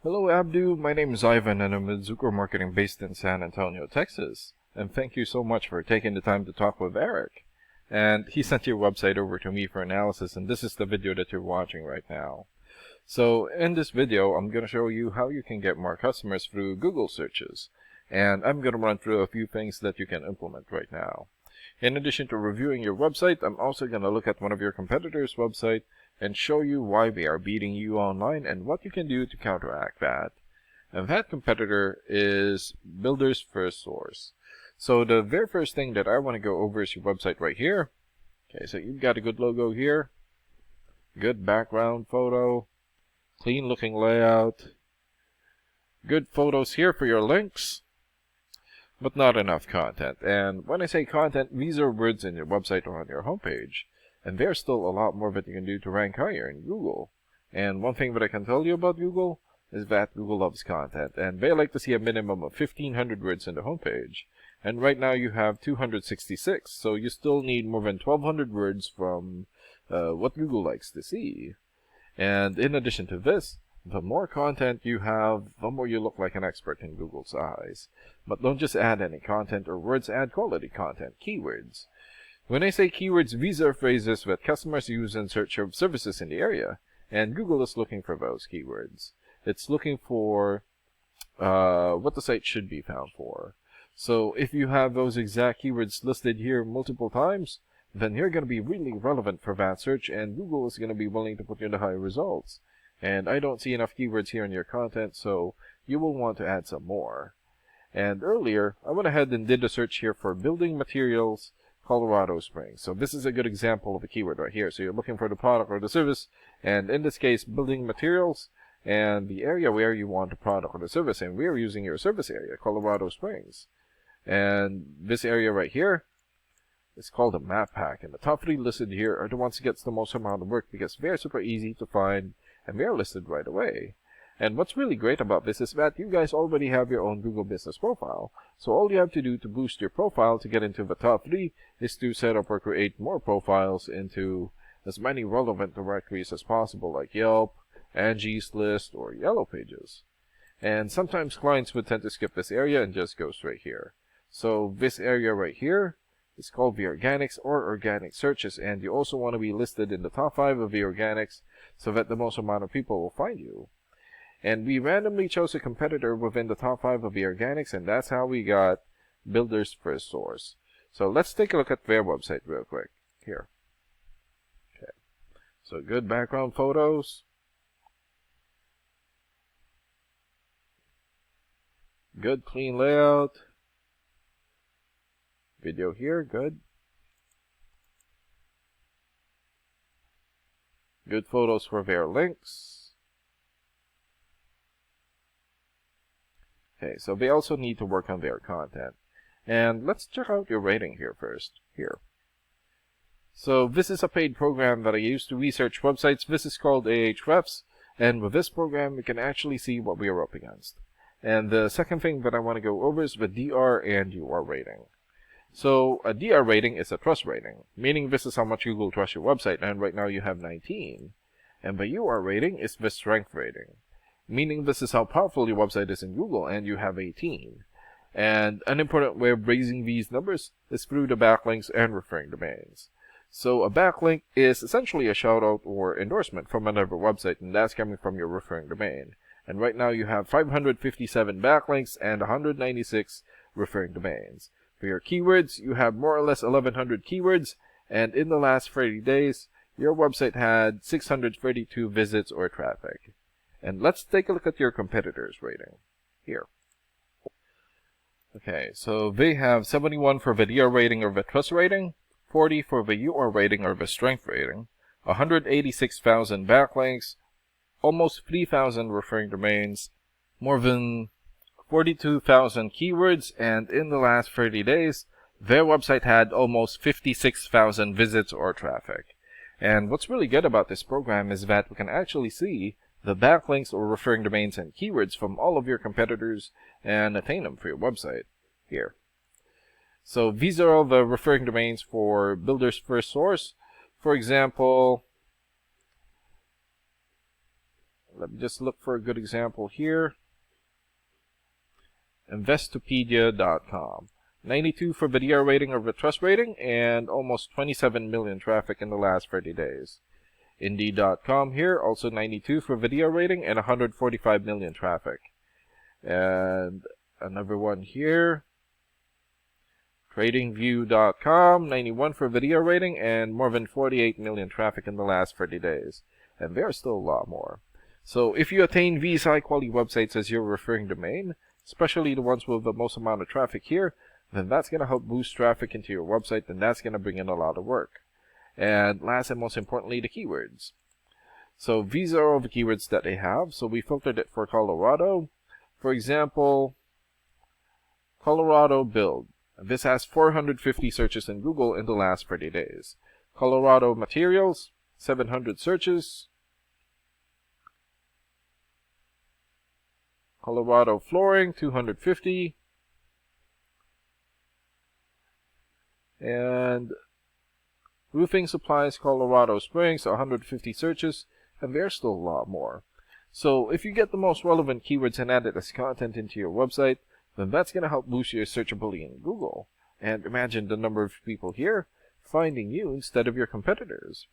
Hello Abdu, my name is Ivan and I'm with Zuko Marketing based in San Antonio, Texas. And thank you so much for taking the time to talk with Eric. And he sent your website over to me for analysis, and this is the video that you're watching right now. So in this video, I'm going to show you how you can get more customers through Google searches. And I'm going to run through a few things that you can implement right now. In addition to reviewing your website, I'm also going to look at one of your competitors' website and show you why they are beating you online and what you can do to counteract that. And that competitor is Builders First Source. So the very first thing that I want to go over is your website right here. Okay, so you've got a good logo here, good background photo, clean looking layout, good photos here for your links, but not enough content. And when I say content, these are words in your website or on your homepage. And there's still a lot more that you can do to rank higher in Google. And one thing that I can tell you about Google is that Google loves content, and they like to see a minimum of 1,500 words in the homepage. And right now you have 266, so you still need more than 1,200 words from what Google likes to see. And in addition to this, the more content you have, the more you look like an expert in Google's eyes. But don't just add any content or words, add quality content, keywords. When I say keywords, these are phrases that customers use in search of services in the area, and Google is looking for those keywords. It's looking for what the site should be found for. So if you have those exact keywords listed here multiple times, then you're going to be really relevant for that search, and Google is going to be willing to put you in the high results. And I don't see enough keywords here in your content, so you will want to add some more. And earlier, I went ahead and did a search here for building materials, Colorado Springs. So this is a good example of a keyword right here. So you're looking for the product or the service, and in this case, building materials, and the area where you want the product or the service, and we're using your service area, Colorado Springs. And this area right here is called a map pack, and the top 3 listed here are the ones that gets the most amount of work because they're super easy to find, and they're listed right away. And what's really great about this is that you guys already have your own Google Business profile. So all you have to do to boost your profile to get into the top 3 is to set up or create more profiles into as many relevant directories as possible, like Yelp, Angie's List, or Yellow Pages. And sometimes clients would tend to skip this area and just go straight here. So this area right here is called the organics or organic searches, and you also want to be listed in the top 5 of the organics so that the most amount of people will find you. And we randomly chose a competitor within the top 5 of the organics, and that's how we got Builders First Source. So let's take a look at their website real quick. Here. Okay. So good background photos. Good clean layout. Video here, good. Good photos for their links. Okay, so they also need to work on their content. And let's check out your rating here first. Here. So this is a paid program that I use to research websites. This is called Ahrefs. And with this program, we can actually see what we are up against. And the second thing that I want to go over is the DR and UR rating. So a DR rating is a trust rating, meaning this is how much Google trusts your website, and right now you have 19. And the UR rating is the strength rating, meaning this is how powerful your website is in Google, and you have 18. And an important way of raising these numbers is through the backlinks and referring domains. So a backlink is essentially a shoutout or endorsement from another website, and that's coming from your referring domain. And right now you have 557 backlinks and 196 referring domains. For your keywords, you have more or less 1,100 keywords, and in the last 30 days, your website had 632 visits or traffic. And let's take a look at your competitors' rating. Here. Okay, so they have 71 for the DR rating or the trust rating, 40 for the UR rating or the strength rating, 186,000 backlinks, almost 3,000 referring domains, more than 42,000 keywords, and in the last 30 days, their website had almost 56,000 visits or traffic. And what's really good about this program is that we can actually see the backlinks or referring domains and keywords from all of your competitors and attain them for your website here. So these are all the referring domains for Builders First Source. For example, Let me just look for a good example here. Investopedia.com. 92 for video rating or trust rating, and almost 27 million traffic in the last 30 days. Indeed.com here, also 92 for video rating and 145 million traffic. And another one here, TradingView.com, 91 for video rating and more than 48 million traffic in the last 30 days. And there's still a lot more. So if you attain these high quality websites as your referring domain, especially the ones with the most amount of traffic here, then that's going to help boost traffic into your website, and that's going to bring in a lot of work. And last and most importantly, the keywords. So these are all the keywords that they have. So we filtered it for Colorado. For example, Colorado build. This has 450 searches in Google in the last 30 days. Colorado materials, 700 searches. Colorado flooring, 250. And roofing supplies, Colorado Springs, 150 searches. And there's still a lot more. So if you get the most relevant keywords and add it as content into your website, then that's going to help boost your searchability in Google. And imagine the number of people here finding you instead of your competitors.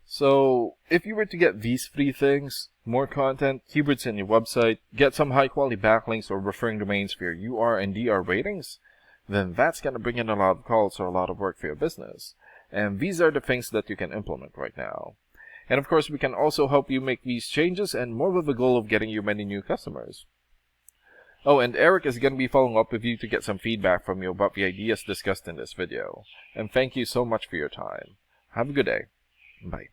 So if you were to get these three things, more content, keywords in your website, get some high quality backlinks or referring domains for your UR and DR ratings, then that's going to bring in a lot of calls or a lot of work for your business. And these are the things that you can implement right now. And of course, we can also help you make these changes and more with the goal of getting you many new customers. Oh, and Eric is going to be following up with you to get some feedback from you about the ideas discussed in this video. And thank you so much for your time. Have a good day. Bye.